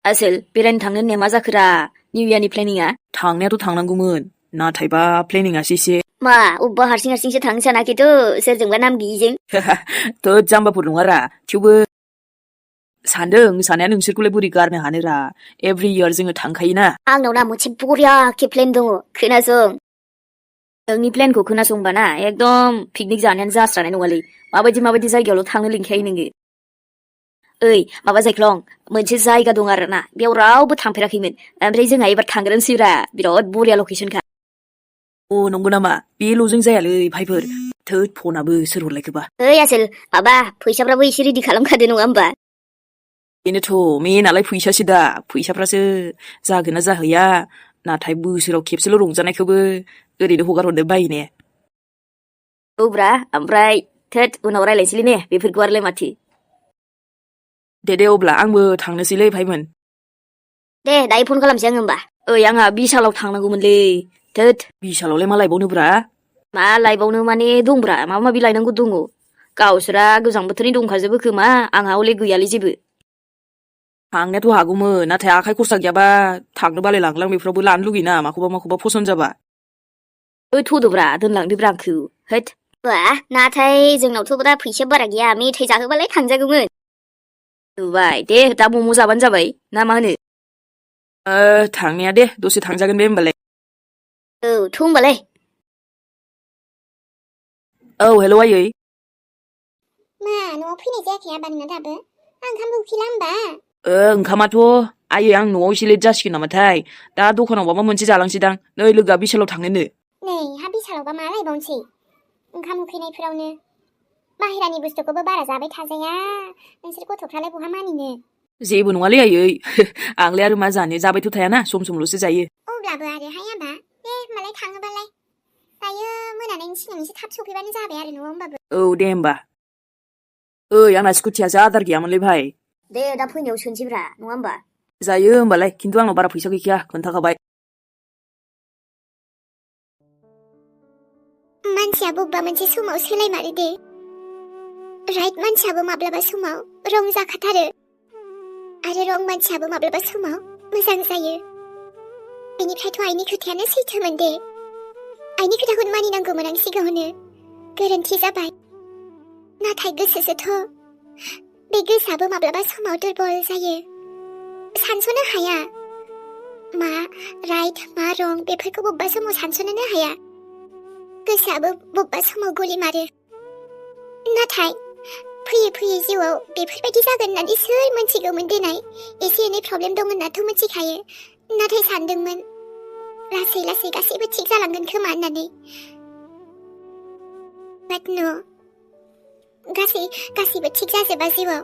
아슬, बेरायनो थांनो होननाया मा जाखोरा? निउ इयारनि प्लेनिंआ? थांनायाथ' थांनांगौमोन। नाथायबा प्लेनिंआसो एसे मा, अब्बा हारसिं हारसिंसो थांनो सानाखैथ' सोरजोंबा नाम गैयिजों? थोद जाम्बाफोर नङारा। थेवबो सानदों साननाया नोंसोरखौलाय बोरै गारनो हानोरा। एभ्रि इयार जोङो थांखायोना। आंनाव ना मोनसे बरियाके प्लेन दङ, खोनासं। नोंनि प्लेनखौ खोनासंबा ना एकदम पिकनिक जानायानो जास्रानाय नङालै। माबायदि जायगायावल' थांनो लिंखायो नोङो। ओइ, माबा जायख्लं, मोनसे जायगा दं आरो ना, बेयाव रावबो थांफेराखैमोन। ओमफ्राय जोंहा एबार थांग्रोनोसैब्रा, बिराद बरिया लकेसनखा। अ नंगौ नामा? बेल'जों जायालै भाइफोर। थोद फनाबो सोर हरलायखोबा। ओइ आसोल, माबा फैसाफ्राबो एसे रेडि खालामखादो नङा होमबा? बेनोथ' मेनालाय फैसासो दा। फैसाफ्रासो जागोन ना जाहैया। नाथाय बोसोराव खेबसेल' रंजानायखौबो ओरैनो हगार हरनो बायो ने। औब्रा, ओमफ्राय थोद उनाव रायलायनोसैलै ने बेफोरखौ आरोलाय माथो। दे अब्ला आंबो थांनोसैलै भाइमोन। दे दायो फन खालामसै आं होमबा। ओइ, आंहा बिशालाव थांनांगौमोनलै। थोद। बिशालावलाय मा लायबावनोब्रा? मा लायबावनो माने दंब्रा, माबा माबि लायनांगौ दङ। गावसोरा गोजां बोथोरनि दंखाजोबो खोमा, आंहा हले गैयालै जेबो। थांनायाथ' हागौमोन, नाथाय आखाइ खरसा गैयाबा थांनो बालाय लांलां बेफोरावबो लानो लुगैना माखौबा फसन जाबा। ओइ थ'दोब्रा, दोनलांदोब्रा आंखौ। होद। बा, नाथाय जोंनावथ' दा फैसा बारा गैया, मेथाइ जाहोबालाय थांजागौमोन। नुबाय, दे दा मम' जाबानो जाबाय, ना मा होनो? थांनाया दे, दसे थांजागोन बे होमबालाय। औ, थ' होमबालाय। औ, हेल' आयै। मा, न'आव फैनाय जायाखै आबा नोंना दाबो? आं ओंखामबो उखैला होमबा? ओंखामाथ' आयै आं न'आव एसे लेट जासिगोन नामाथाय। दा दखानाव माबा मोनसे जालांसैदां। नै लोगोआ बिशालाव थांनोनो। नै, हा बिशालावबा मा लायबावनोसै? ओंखाम उखैनायफोरावनो। बाहेरानि बुस्थुखौबो बारा जाबाय थाजाया। नोंसोर गथ'फ्रालाय बहा मानिनो? जेबो नङालै आयै। आंलाय आरो मा जानो, जाबायथ' थायाना, समल'सो जायो। अब्लाबो आरोहाय आबा। दे होमबालाय थाङोबालाय। दायो मोनानायनि सिगां एसे थाब सफैबानो जाबाय आरो न'आव होमबाबो। औ, दे होमबा। ओइ, आंना स्कुटियासो आदार गैयामोनलै भाइ। दे दा फैनायाव सोनोसैब्रा, नङा होमबा? जायो होमबालाय, खिन्थु आंनाव बारा फैसा गैखाया, खोन्थाखाबाय। मानसिया बबेबा मोनसे समाव सोलायमारो दे। राइट मानसियाबो माब्लाबा समाव रं जाखाथारो। आरो रं मानसियाबो माब्लाबा समाव मोजां जायो। बेनिफ्रायथ' आइनि खोथायानो सैथोमोन दे। आइनि खोथाखौनो मानिनांगौमोन आं सिगाङावनो। गोरोन्थि जाबाय। नाथाय गोसोसोथ'। बे गोसोआबो माब्लाबा समाव दुरबल जायो। सानस'नो हाया। मा राइट मा रं बेफोरखौ बबेबा समाव सानस'नोनो हाया। गोसोआबो बबेबा समाव गलि मारो। नाथाय फैयै जिउआव बेफोरबायदि जागोन होननानै सोर मोनथिगौमोन देनाय? एसे एनै प्रब्लेम दं होननाथ' मोनथिखायो। नाथाय सानदोंमोन लासै गासैबो थिग जालांगोन खोमा होननानै। बाट न', गासैबो थिग जाजोबा जिउआव।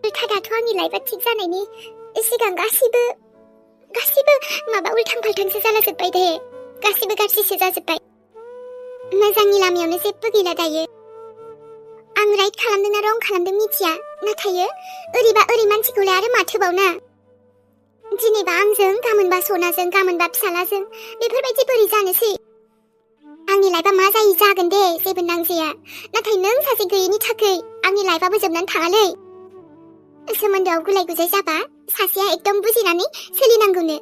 उल्था दाथ' आंनि लाइफआ थिग जानायनि सिगां गासैबो माबा उल्थां फाल्थांसो जालाजोब्बाय दे। गासैबो गाज्रिसो जाजोब्बाय। मोजांनि लामायावनो जेबो गैला दायो। आं राइट खालामदों ना रं खालामदों मिथिया। नाथाय ओरै मानसिखौलाय आरो माथोबावना। दिनैबा आंजों, गाबोनबा सनाजों, गाबोनबा फिसालाजों। बेफोरबायदि बोरै जानोसै? आंनि लाइफआ मा जायो जागोन दे, जेबो नांजाया। नाथाय नों सासे गैयैनि थाखाय आंनि लाइफआबो जोबनानै थाङालै। सोमोन्दोआव गुलाय गुजाय जाबा सासेया एकदम बुजिनानै सोलिनांगौनो।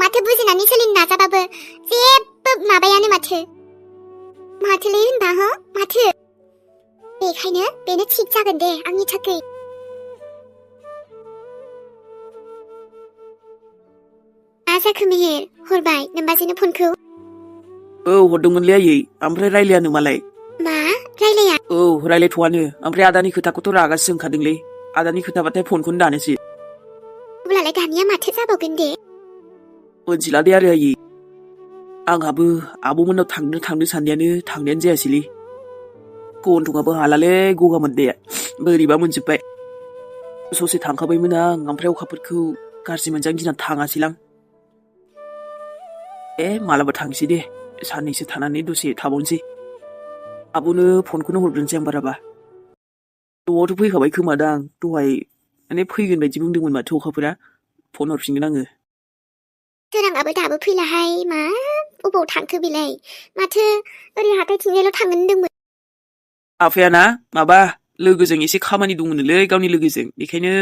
माथो बुजिनानै सोलिनो नाजाबाबो जेबो माबायानो माथोलै होनबा माथो? बेखायनो बेनो थिग जागोन दे आंनि थाखाय। मा जाखो मेहेर? हरबाय नोमबाजैनो फनखौ? औ, हरदोंमोनलै आयै। ओमफ्राय रायलायानो मालाय। मा रायलाया? औ, रायलायथ'वानो। ओमफ्राय आदानि खोथाखौथ' रागासो जोंखादोंलै। आदानि खोथाबाथाय फनखौनो दानोसो। अब्लालाय दानिया माथो जाबावगोन दे? मोनथिला दे आरो आयै। आंहाबो आब'मोननाव थांनो साननायानो जायासैलै। गन्थंआबो हालालै गगा मोननाया। बोरैबा मोनजोब्बाय। ससे थांखाबायमोन आं, ओमफ्राय अखाफोरखौ गाज्रि मोनजानो गिनानै थाङासैलां। मालाबा थांसै दे। साननैसो थानानै दसे थाबावनोसै। आब'नो फनखौनो हरग्रोनोसै आं बाराबा। न'आवथ' फैखाबाय खोमादां। दहाय माने फैगोन बायदि बुंदोंमोन माथो अखाफोरा। फन हरफिनगोन आङो। सोराङाबो दाबो फैलाहाय। मा अबाव थांखो बेलाय? माथो ओरै हाथायथिंजायल' थांगोन होनदोंमोन। आफायाना माबा लोगोजों एसे खामानि दंमोनलै, गावनि लोगोजों। बेखायनो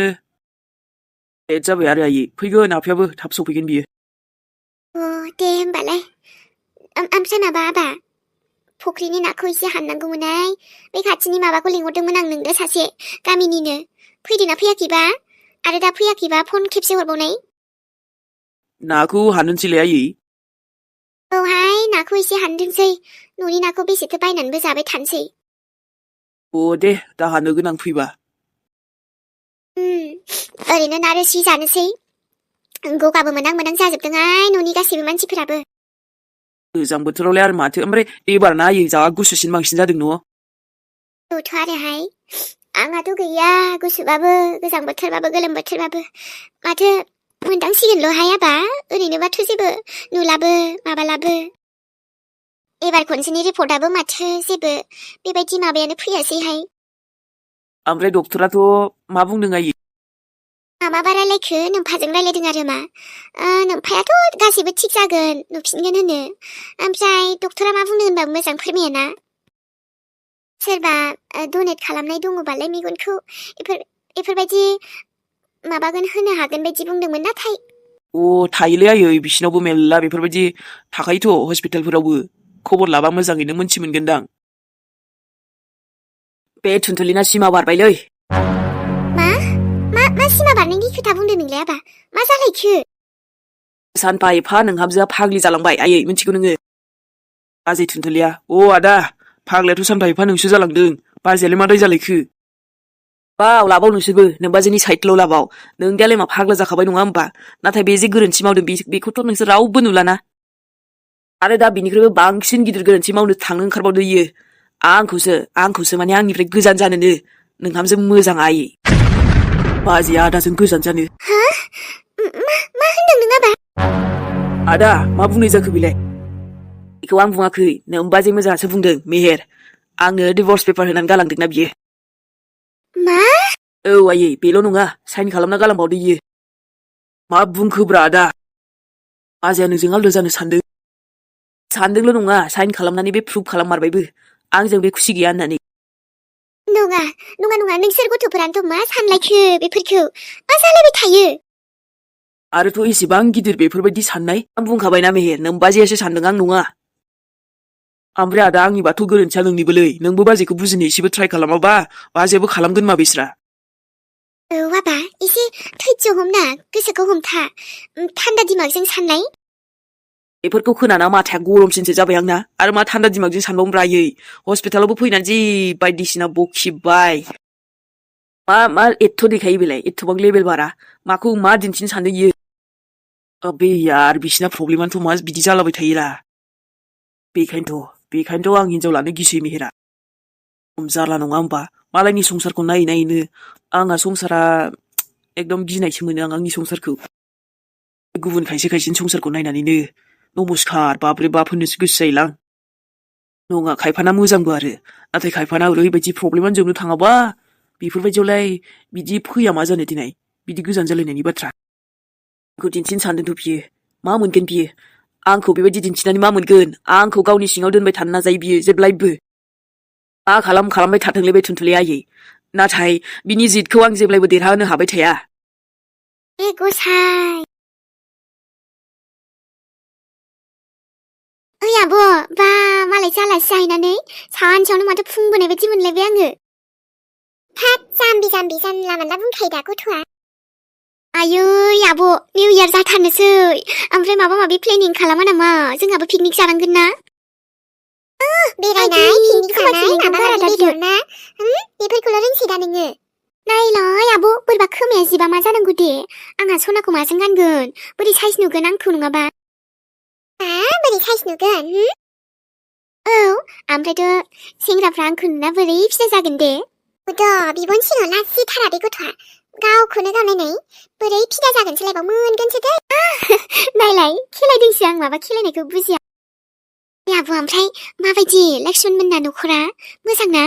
लेट जाबाय आरो आयै फैगोन आफायाबो थाब सफैगोन बियो दे होमबालाय ओमफ्राय माबा आबा फुख्रिनि नाखौ एसे हाननांगौमोनहाय बे खाथिनि माबाखौ लिंहरदोंमोन आं नोंनो सासे गामिनिनो फैदोंना फैयाखैबा आरो दा फैयाखैबा फन खेबसे हरबावनाय नाखौ हाननोसैलाय आयै औहाय नाखौ एसे हानथोंसै न'नि नाखौ बेसेथो बायनानैबो जाबाय थानोसै दे दा हानो गोनां फैबा ओरैनो ना रोसि जानोसै गगाबो मोनां मोनां जाजोबदोंहाय न'नि गासैबो मानसिफोराबो गोजां बोथोरावलाय आरो माथो ओमफ्राय एबार ना आयै जा गुसुसिन बांसिन जादों न' औथ' आरोहाय आंहाथ' गैया गुसुबाबो गोजां बोथोरबाबो गोलोम बोथोरबाबो माथो मोनदांसिगोनल'हाय आबा ओरैनोबाथ' जेबो नुलाबो माबालाबो एबार खनसेनि रिपर्टआबो माथो जेबो बेबायदि माबायानो फैयासैहाय ओमफ्राय डक्टराथ' मा बुंदों आयै माबा रायलायखो नोम्फाजों रायलायदों आरो मा नोम्फायाथ' गासैबो थिग जागोन नुफिनगोन होनो ओमफ्राय डक्टरा मा बुंदों होनबाबो मोजां फोरमायाना सोरबा डनेट खालामनाय दङबालाय मेगनखौ एफोरबायदि माबागोन होनो हागोन बायदि बुंदोंमोन नाथाय थायोलै आयै बिसिनावबो मेल्ला बेफोरबायदि थाखायोथ' हस्पिटालफोरावबो खबर लाबा मोजाङैनो मोनथि मोनगोनदां बे थुनथुलिना सिमा बारबायलै मा सिमा बारनायनि खोथा बुंदों नोंलाय आबा मा जालायखो सानफा एफा नोंहाबजोआ फाग्लि जालांबाय आयै मिथिगौ नोङो बाजै थुनथुलिया आदा फाग्लायाथ' सानफा एफा नोंसो जालांदों बाजैयालाय मा दाय जालायखो बाव लाबाव नोंसोरबो नोंबाजैनि साइडल' लाबाव नोंनियालाय मा फाग्ला जाखाबाय नङा होमबा नाथाय बे जे गोरोन्थि मावदों बेखौथ' नोंसोर रावबो नुलाना आरो दा बिनिख्रुइबो बांसिन गिदिर गोरोन्थि मावनो थांनो ओंखारबावदों इयो आंखौसो माने आंनिफ्राय गोजान जानोनो नोंहामजों मोजां आयै बाजैया आदाजों गोजान जानो मा होनदों नों आबा आदा मा बुंनाय जाखो बेलाय बेखौ आं बुङाखै नों बाजै मोजाङासो बुंदों मेहेर आंनो डिभर्स पेपार होनानै गालांदोंना बियो मा औ आयै बेल' नङा साइन खालामना गालांबावदो इयो मा बुंखोब्रा आदा बाजैया नोंजों आलदा जानो सानदोंल' नङा साइन खालामनानै बे प्रुभ खालाममारबायबो आंजों बे खुसि गैया होननानै नङा नोंसोर गथ'फोरानोथ' मा सानलायखो बेफोरखौ मा जालायबाय थायो आरोथ' एसेबां गिदिर बेफोरबायदि साननाय आं बुंखाबायना मेहेर नों बाजैयासो सानदों आं नङा ओमफ्राय आदा आंनिबाथ' गोरोन्थिया नोंनिबोलै नोंबो बाजैखौ बुजिनो एसेबो ट्राइ खालामाबा बाजैयाबो खालामगोन मा बिस्रा औ आबा एसे धैर्य हमना गोसोखौ हमथा थान्दा दिमागजों साननाय बेफोरखौ खोनाना माथाया गरमसिनसो जाबाय आंना आरो मा थान्दा दिमागजों सानबावनोब्रा आयै हस्पिटालावबो फैनानै जि बायदिसिना बखिबाय मा एथ' देखायो बेलाय एथ'बां लेभेल बारा माखौ मा दिन्थिनो सानदों इयो बे यार बिसिना प्रब्लेमानोथ' मा बिदि जालाबाय थायोरा बेखायनोथ' आं हिनजाव लानो गिसै मेहेरा जारला नङा होमबा मालायनि संसारखौ नायै नायैनो आंहा संसारा एकदम गिनायसो मोनो आं आंनि संसारखौ गुबुन खायसेनि संसारखौ नायनानैनो नमस्कार बाब्रे बाब होननोसो गोसो जायोलां नङा खायफाना मोजांबो आरो नाथाय खायफाना ओरैबायदि प्रब्लेमानो जोबनो थाङाबा बेफोरबायदियावलाय बिदि फैया मा जानो दिनै बिदि गोजान जालायनायनि बाथ्रा आंखौ दिन्थिनो सानदोंथ' बियो मा मोनगोन बियो आंखौ बेबायदि दिन्थिनानै मा मोनगोन आंखौ गावनि सिङाव दोनबाय थानो नाजायो बियो जेब्लायबो मा खालामबाय थाथोंलै बे थुनथुलिया आयै नाथाय बिनि जिदखौ आं जेब्लायबो देरहाहोनो हाबाय थाया गसाय ओइ आब' बा मालाय जालासो जाहैनानै सानसेयावनो माथो फुंबोनाय बायदि मोनलायबाय आङो जाम्बि जानला मोनला बुंखायो दा गथ'आ आयै आब' निउ इयार जाथारनोसै ओमफ्राय माबा माबि प्लेनिं खालामा नामा जोंहाबो पिकनिक जानांगोन ना बेरायनाय पिकनिक जानाय माबा माबि बेदर ना बेफोरखौल' रोंसै दा नोङो नायलाय आब' बोरैबा खोमाया जिबा मा जानांगौ दे आंहा सनाखौ माजों गानगोन बोरै साइज नुगोन आंखौ नङाबा बोरै साइज नुगोन औ ओमफ्रायथ' सेंग्राफ्रा आंखौ नुना बोरै फिसा जागोन दे बिबन सिनाव लाजिथारा बे गथ'आ गावखौनो गाव नायनाय बोरै फिदा जागोन सोलायबा मोनगोनसो दे नायलाय खेलायदोंसो आं माबा खेलायनायखौ बुजिया आब' ओमफ्राय माबायदि लक्ष्मण मोनना न'खरा मोजां ना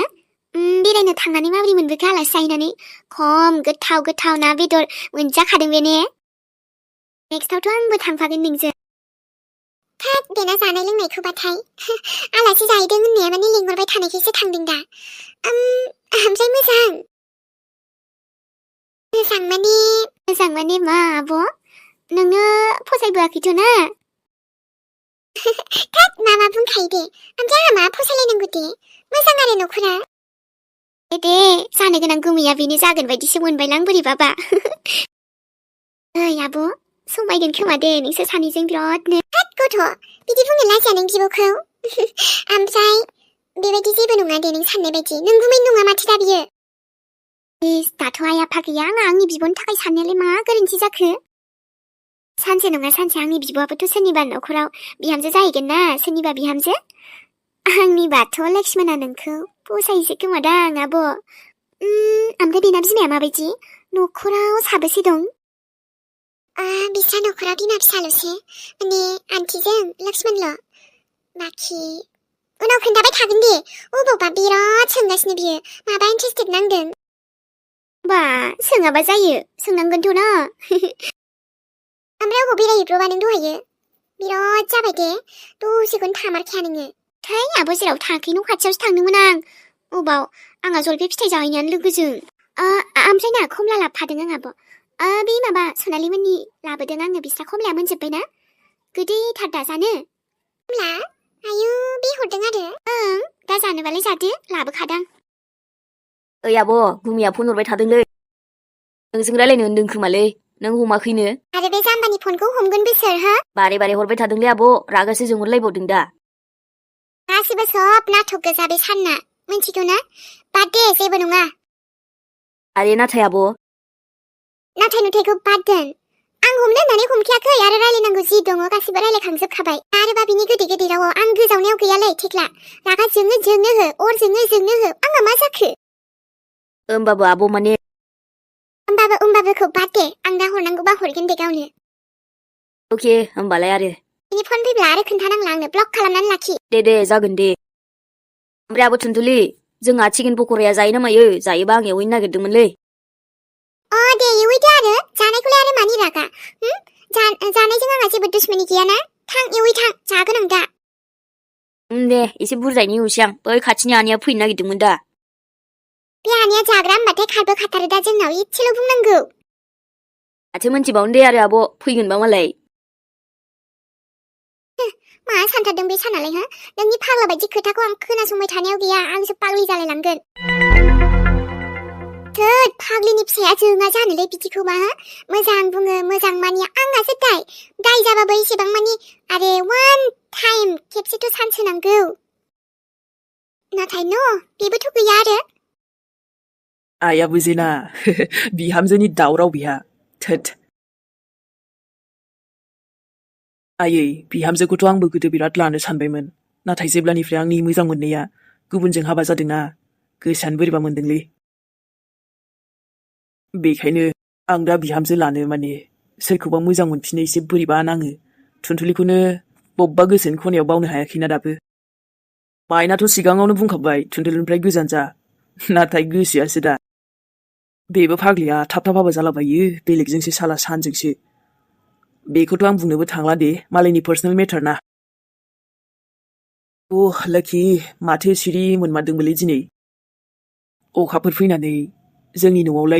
बेरायनो थांनानै माबोरै मोनबोखो आलासि जाहैनानै खम गोथाव ना बेदर मोनजाखादों बे ने नेक्स्टआवथ' आंबो थांफागोन नोंजों बेना जानाय लोंनायखौबाथाय आलासि जाहैदों होननाया माने लिंहरबाय थानायखायसो थांदों दा ओमफ्राय मोजां मोजां माने मा आब'? नोङो फसायबोआखैथ'ना? थोद मामा बुंखायो दे। ओमफ्राय आंहा मा फसायलायनांगौ दे? मोजां आरो न'खरा। दे जानो गोनां गुमैया बेनो जागोन बायदिसो मोनबायलां बोरैबाबा। ओइ आब' समायगोन खोमा दे नोंसोर सानैजों बिरादनो। थोद गथ' बिदि बुंनो लाजिया नों बिब'खौ। ओमफ्राय बेबायदि जेबो नङा दे नों साननाय बायदि। नों गुमै नङा माथो दा बियो। दाथ' आइ आफा गैया आंनि बिब'नि थाखाय साननायालाय मा गोरोन्थि जाखो? सानसे नङा सानसे आंनि बिब'आबोथ' सोरनिबा न'खराव बिहामजो जाहैगोन ना सोरनिबा बिहामजो। आंनिबाथ' लक्ष्मणा नोंखौ फसायोसो खोमादां आब'। ओमफ्राय बेना बिमाया माबायदि? न'खराव साबेसे दं? बिस्रा न'खराव बिमा फिसाल'सो माने आन्टिजों लक्ष्मणल'। बाखि उनाव खोन्थाबाय थागोन दे। अबावबा बिराद सोंगासिनो बियो माबा इन्टारेस्टेड नांदों। बा सोङाबा जायो सोंनांगोनथ' ना। ओमफ्राय अबाव बेरायहैब्रबा नों दहायो? बिराद जाबाय दे दसेखौनो थामारखाया नोङो। थै आब' जेराव थाङाखै न' खाथियावसो थांदोंमोन आं। अबाव आंहा जलफि फिथाइ जाहैनायानो लोगोजों। ओमफ्राय ना खमला लाबोफादों आं आब'। बे माबा सनालिमोननि लाबोदों आङो बिस्रा खमलाया मोनजोब्बायना गोदैथार दा जानो। खमला आयु बे हरदों आरो? दा जानोबालाय जादो लाबोखादां। ओइ आब' गुमिया फन हरबाय थादोंलै। नोंजों रायलायनो होनदों खोमालै। नों हमाखैनो? आरो बे जाम्बानि फनखौ हमगोन बिसोर हो? बारे बारे हरबाय थादोंलै आब' रागासो जोंहरलायबावदों दा। गासिबो सब नाटक गोजा बे सानना मिन्थिगौ ना? बाद दे जेबो नङा। आरे नाथाय आब'। नाथाय नुथायखौ बाद दोन। आं हमनो होननानै हमखायाखै आरो रायलायनांगौ जि दङ गासिबो रायलायखांजोबखाबाय। आरोबा बिनि गोदै गोदै रावाव आं गोजावनायाव गैयालै थेख्ला। रागा जोंनो हो अर जोंनो हो आंहा मा जाखो? होमबाबो आब' माने होमबाबोखौ बाद दे आं दा हरनांगौबा हरगोन दे गावनो। अके होमबालाय आरो। बिनि फन फैब्ला आरो खोन्थानांला आंनो ब्लक खालामनानै लाखि। दे जागोन दे। ओमफ्राय आब' थुनथुलि जोंहा चिकेन पक'राया जायो ना मायो? जायोबा आं एवहैनो नागिरदोंमोनलै। दे एवहैदो आरो जानायखौलाय आरो मानि रागा? जानायजों आंहा जेबो दुश्मनी गैयाना? थां एवहै जागोन आं दा। दे एसे बुरजायैनो एवसै आं बै खाथिनि आनैया फैनो नागिरदोंमोन दा। बे आनैया जाग्रा होनबाथाय खारबो खाथारो दा जोंनाव इसेल' बुंनांगौ। माथो मोनथिबावनो दे आरो आब' फैगोनबा मालाय। मा सानथारदों बे सानालाय हो? नोंनि फाग्ला बायदि खोथाखौ आं खोनासंबाय थानायाव गैया आंसो पागलि जालायलांगोन। थोद फाग्लिनि फिसाया जोङा जानोलै बिदिखौबा हो? मोजां बुङो मोजां मानिया आंहासो दाय जाबाबो एसेबां मानि आरे वान टाइम खेबसेथ' चान्स होनांगौ। नाथाय बेबोथ' गैया आरो। आइयाबो जेना बिहामजोनि दावराव बिहा थोद। आयै बिहामजोखौथ' आंबो गोदो बिराद लानो सानबायमोन। नाथाय जेब्लानिफ्राय आंनि मोजां मोननाया गुबुनजों हाबा जादोंना गोसोआनो बोरैबा मोनदोंलै। बेखायनो आं दा बिहामजो लानो माने सोरखौबा मोजां मोनफिनो एसे बोरैबा नाङो। थुनथुलिखौनो बबेबा गोसोनि खनायाव बावनो हायाखैना दाबो। माइनाथ' सिगाङावनो बुंखाबाय थुनथुलिनिफ्राय गोजान जा। नाथाय गोसोआसो दा। बेबो फाग्लिया थाब हाबा जालाबायो बेलेगजोंसो साला सानजोंसो। बेखौथ' आं बुंनोबो थांला दे मालायनि पार्सनेल मेटार ना। लाखि माथो सिरि मोनमारदोंबोलै दिनै। अखाफोर फैनानै जोंनि न'आव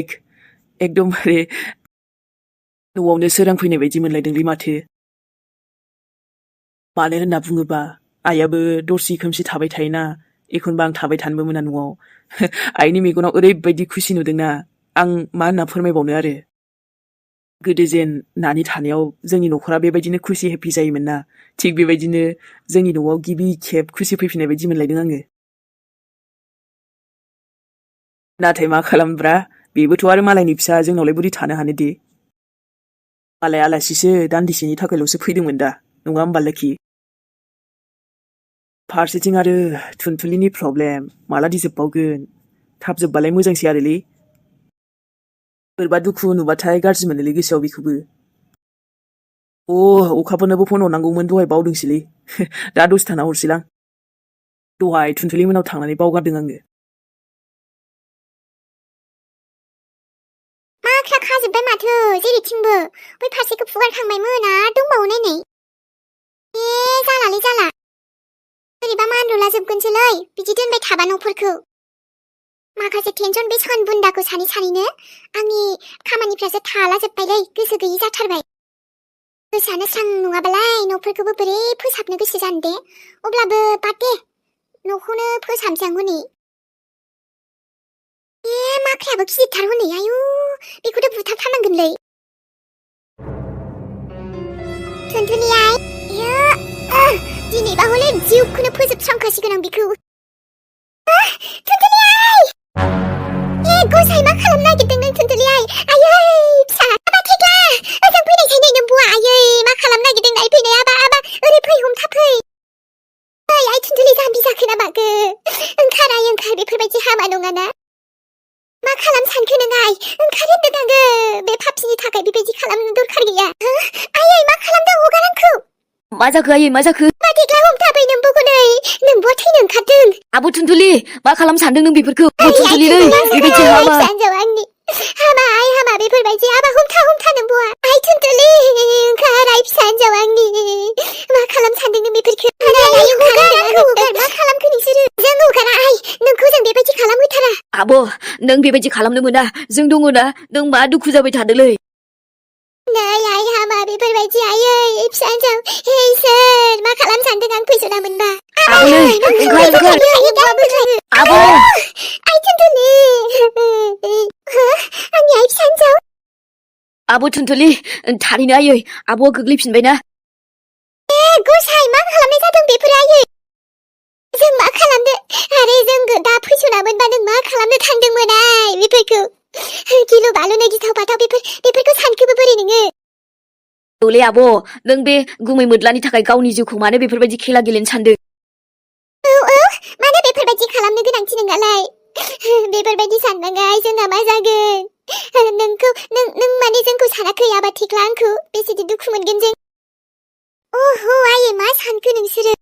एकदमबारे न'आवनो सोरां फैनाय बायदि मोनलायदोंलै माथो। मानो होनना बुङोबा आइयाबो दरसि खोमसि थाबाय थायोना एखनबा आं थाबाय थानोबो मोना न'आव। आइनि मेगनाव ओरैबायदि खुसि नुदोंना आं मा होनना फोरमायबावनो आरो। गोदो जेन नानि थानायाव जोंनि न'खरा बेबायदिनो खुसि हेपि जायोमोन ना थिग बेबायदिनो जोंनि न'आव गिबि खेब खुसि फैफिननाय बायदि मोनलायदों आङो। नाथाय मा खालामब्रा बेबोथ' आरो मालायनि फिसा जोंनावलाय बोरै थानो हानो दे। मालाय आलासिसो दान्दिसेनि थाखायल'सो फैदोंमोन दा नङा होमबा लोखि? फारसेथिं आरो थुनथुलिनि प्रब्लेम मालादि जोबबावगोन। थाब जोबबालाय मोजांसै आरोलै। बोरैबा दुखु नुबाथाय गाज्रि मोनोलै गोसोआव बेखौबो। अखाफोरनोबो फन हरनांगौमोन दहाय बावदोंसैलै। दा दसे थाना हरसैलां। दहाय थुनथुलि मोनाव थांनानै बावगारदों आङो। माख्रा खाजोब्बाय माथो जेरैथिंबो बै फारसेखौ फुगारखांबायमोन आरो दंबावो नायनाय। जालालै जाला बोरैबा मानलुला जोबगोनसोलै बिदि दोनबाय थाबा न'फोरखौ। माखासे टेनसन बे सानबुन्दाखौ सानैनो आंनि खामानिफ्रासो थालाजोब्बायलै गोसो गैयि जाथारबाय गोसोआनो स्रां नङाबालाय न'फोरखौबो बोरै फोसाबनो गोसो जानो दे अब्लाबो बाद दे न'खौनो फोसाबनोसै आं हनै माख्रायाबो गिदिरथार हनै आयु बेखौथ' बुथारथारनांगोनलै थुनथुनि आइ दिनैबा हले जिउखौनो फोजोबस्रांखासिगोन आं बेखौ थुनथुनि आइ गसाइ मा खालामनो नागिरदों नों थुनथुनि आइ आयै फिसा आबा थेग्ला ओजों फैनायखाय नै नों बुवा आयै मा खालामनो नागिरदों नायफैनाय आबा ओरै फै हमथाफै आइ थुनथुनि जाम्बि जाखो ना माखो ओंखार बेफोरबायदि हामा नङाना मा खालाम सानखो नों आइ ओंखार होनदों आङो बे पापिनि थाखाय बेबायदि खालामनो दरखार गैया आयै मा खालामदों हगार आंखौ मा जाखो आयै मा जाखो मा थेग्ला हमथाफै नोंबोखौ नै नोंबो थैनो ओंखारदों आब' थुनथुलि मा खालाम सानदों नों बेफोरखौ थुनथुलिलै बेबायदि हामा आंनि हामा आइ हामा बेफोरबायदि आबा हमथा नोंबोआ आइ थुनथुलि ओंखार आइ फिसा हिनजाव आंनि मा खालाम सानदों नों बेफोरखौ मा खालामखो नोंसोरो जों हगारा आइ नोंखौ जों बेबायदि खालामहैथारा आब' नों बेबायदि खालामनो मोना जों दङ ना नों मा दुखु जाबाय थादोलै नै आइ हामा बेफोरबायदि आयै फिसा हिनजाव हे इसोर मा खालाम सानदों आं फैस'ना मोनबा आब'लै ओंखार आब' आइ थुनथुलि आंनि आइ फिसा हिनजाव आब' थुनथुलि थारैनो आयै आब'आ गोग्लैफिनबायना गसाइ मा खालामनाय जादों बेफोरो आयै जों मा खालामनो आरो जों दा फैस'ना मोनबा नों मा खालामनो थांदोंमोन आइ बेफोरखौ गिलु बालुनो गिथाव बाथाव बेफोरखौ सानखोबो बोरै नोङो औलै आब' नों बे गुमै मोद्लानि थाखाय गावनि जिउखौ मानो बेफोरबायदि खेला गेलेनो सानदों मानो बेफोरबायदि खालामनो गोनांथि नोंहालाय बेफोरबायदि साननाङा जोंहा मा जागोन नों माने जोंखौ सानाखै आबा थेग्ला आंखौ बेसेदि दुखु मोनगोन जों आयै मा सानखो नोंसोरो